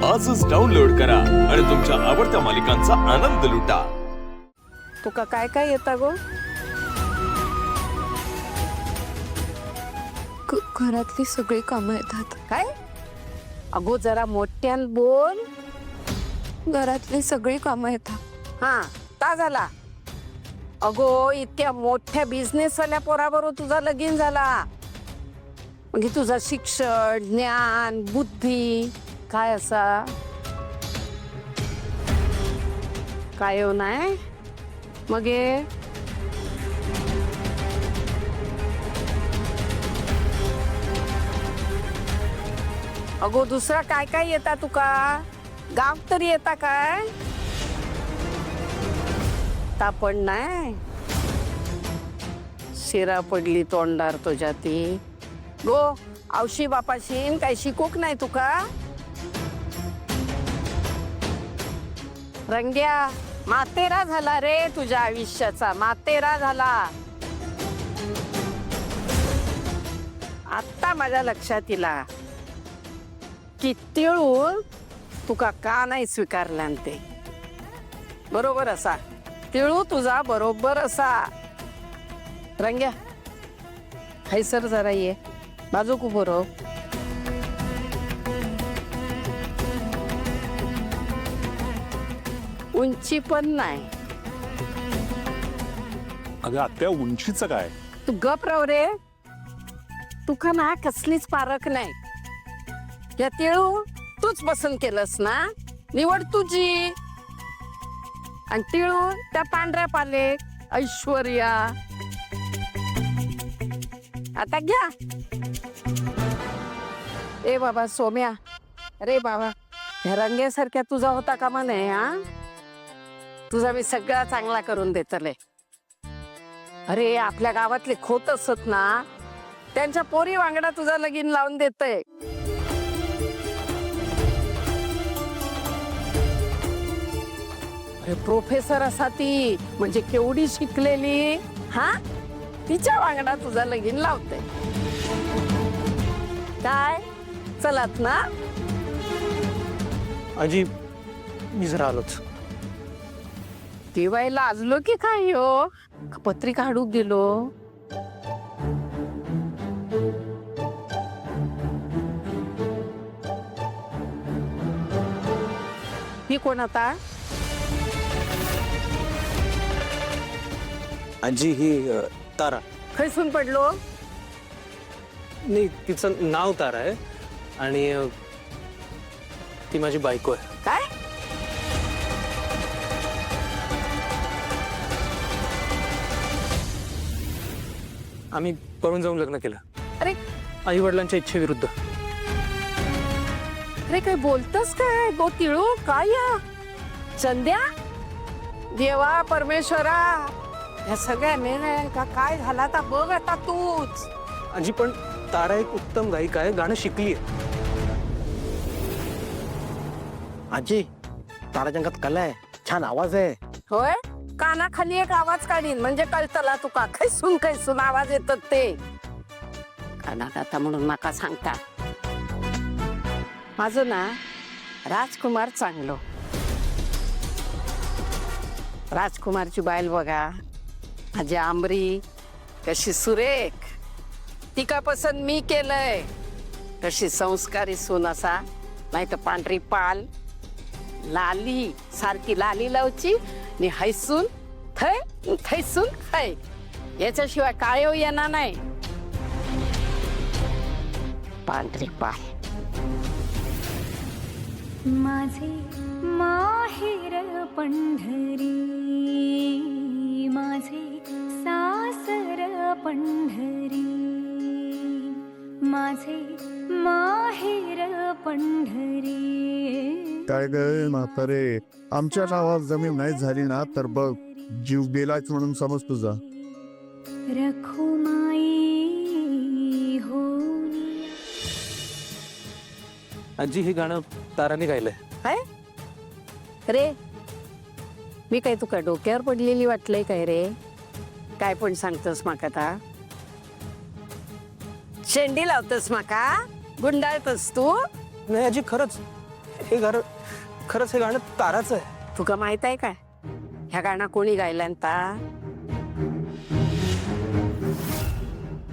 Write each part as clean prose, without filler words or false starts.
आजच डाउनलोड करा आणि तुमच्या आवडत्या मालिकांचा आनंद लुटा। तुका काय काय येता गो? घरातली सगळी कामं येतात। काय? अगो जरा मोठ्यान बोल। घरातली सगळी कामं येतात। हा ता झाला। अगो इतक्या मोठ्या बिझनेस वाल्या पोराबरोबर तुझा लगीन झाला, म्हणजे तुझा शिक्षण ज्ञान बुद्धी काय असा काय हो नाही मग हे अगो दुसरा काय काय येता तुका? गाव तरी येता काय? तापण नाही शिरा पडली तोंडार तुझ्या ती गो औशी बापाशीन काय शिकूक नाही तुका? रंग्या मातेरा झाला रे तुझ्या आयुष्याचा, मातेरा झाला। आता माझ्या लक्षात इला की तिळून तुका का नाही स्वीकारला ते बरोबर असा तिळू तुझा बरोबर असा। रंग्या हैसर जरा ये बाजू को बरो। उंची पण नाही। अगं आत्या उंचीचं काय? तू गप राव रे, तुका ना कसलीच पारख नाही। या तिळू तूच पसंत केलंस ना, निवड तुझी। आणि तिळू त्या पांढऱ्या पाले ऐश्वर्या आता घ्या। ए बाबा सोम्या, अरे बाबा ह्या रंग्यासारख्या तुझा होता का म्हणे? हा तुझा मी सगळा चांगला करून देतले। अरे आपल्या गावातले खोत असत ना, त्यांच्या पोरी वांगडा तुझा लगीन लावून देतय। अरे प्रोफेसर असा ती, म्हणजे केवढी शिकलेली, हा तिच्या वांगडा तुझा लगीन लावते काय? चलत ना आजी मी जरा आलोच। दिवायला आजलो की काय हो? पत्रिका हाडूक दिलो। ही कोण आता? आजी ही तारा। खैसून पडलो? नाही तिचं नाव तारा आहे आणि ती माझी बायको आहे। काय? आम्ही पळून जाऊन लग्न केलं अरे आई वडिलांच्या इच्छेविरुद्ध। अरे काय बोलतस काय गो तिळू? काय या चंद्या देवा परमेश्वरा या सगळ्या मेन का काय झाला आता बघ आता तूच। आजी पण तारा एक उत्तम गायिका आहे, गाणं शिकली आहे। आजी ताराच्या अंगात कला आहे, छान आवाज आहे। होय कानाखाली एक आवाज काढीन म्हणजे कळतला तुका खैसून खैसून आवाज येतात ते कानात आता म्हणून नका सांगता। माझं ना राजकुमार चांगलो। राजकुमारची बायल बघा माझी आंबरी कशी सुरेख, तिका पसंत मी केलंय। कशी संस्कारी सून असा, नाही तर पांढरी पाल लाली सारखी लाली लावची नि हैसून थै थैसून खै, याच्याशिवाय काय येणार नाही। पांढरी पाल माझे माहेर पंढरी, माझे सासर पंढरी, माझे माहेर पंढरी। काय ग म्हातारे, आमच्या नावावर जमीन नाही झाली ना तर बघ जीव गेलाच म्हणून समज तुझा। रखुमाई हो। आजी हे गाणं ताराने गायलंय। काय रे? मी काय तुका डोक्यावर पडलेली वाटलंय काय रे? काय पण सांगतस माका? आता शेंडी लावतस माका? गुंडाळतस तू? नाही आजी खरंच हे गाणं खरंच हे गाणं ताराचं आहे. तुका माहित आहे काय ह्या गाणं कोणी गायलांता?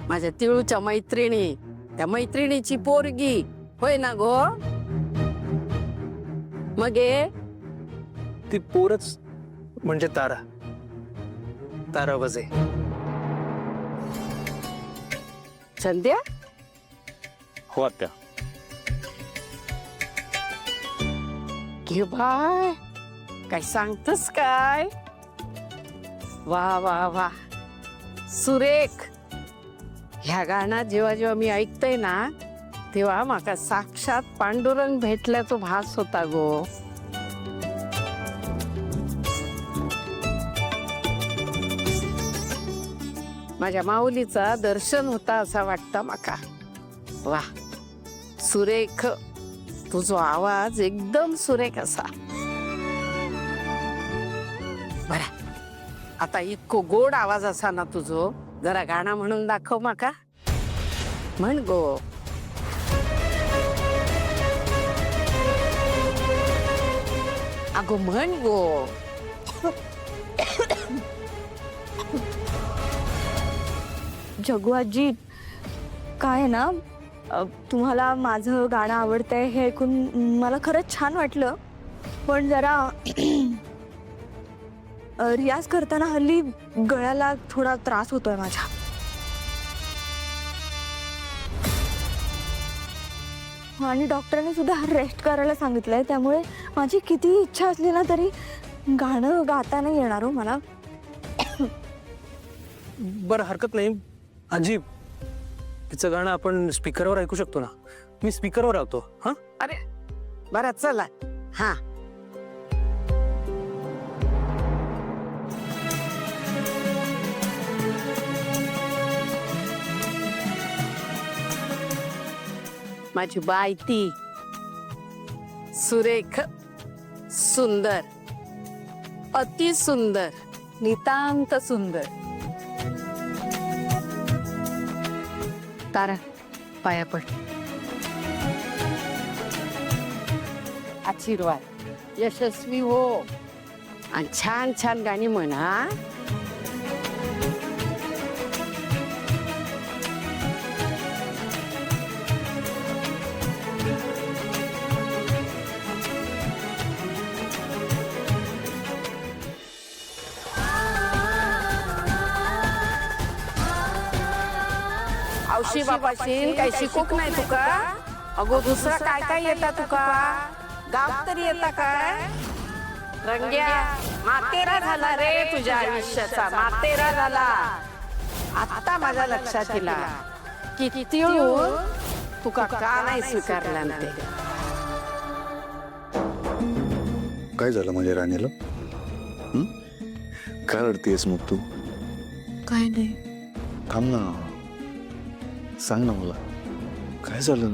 माझ्या तिळूच्या मैत्रिणी, त्या मैत्रिणीची पोरगी होय ना गो? मगे ती पोरच म्हणजे तारा. तारा वजे. संध्या हो आत्या. घे बाय, काय सांगतस काय? वा वा वा, सुरेख. ह्या गाणं जेव्हा जेव्हा मी ऐकते ना तेव्हा माका साक्षात पांडुरंग भेटल्याचा भास होता गो. माझ्या माऊलीचा दर्शन होता असा वाटतं माका. वा सुरेख, तुझा आवाज एकदम सुरेख असा. बरं, आता इतको गोड आवाज असा ना तुझो, जरा गाणं म्हणून दाखव माका. म्हण गो. अगो म्हण गो. जगू आजी, काय ना, तुम्हाला माझं गाणं आवडतंय हे ऐकून मला खरंच छान वाटलं. पण जरा रियाज करताना हल्ली गळ्याला थोडा त्रास होतोय माझ्या. आणि डॉक्टरांनी सुद्धा रेस्ट करायला सांगितलंय. त्यामुळे माझी किती इच्छा असली ना तरी गाणं गाता नाही येणार हो मला. बरं, हरकत नाही आजी. तिचं गाणं आपण स्पीकरवर ऐकू शकतो ना? मी स्पीकरवर लावतो. हा, अरे बरं चला. हा, माझी बाई ती सुरेख, सुंदर, अति सुंदर, नितांत सुंदर. तारा, पाया पड. आशीर्वाद, यशस्वी हो आणि छान छान गाणी म्हणा. औशी बापाशी काही शिकूक नाही तुका? अगो दुसरा काय काय येता तुका? गाव तरी येता काय? रंग्या, मातेरा झाला रे तुझ्या आयुष्याचा, मातेरा झाला. आता माझ्या लक्षात येला की तिळून तुका का नाही स्वीकारलं ते. काय झालं माझ्या राणीला? काय रडतेस मग तू? काय नाही. थांब ना, सांग ना मला काय झालं.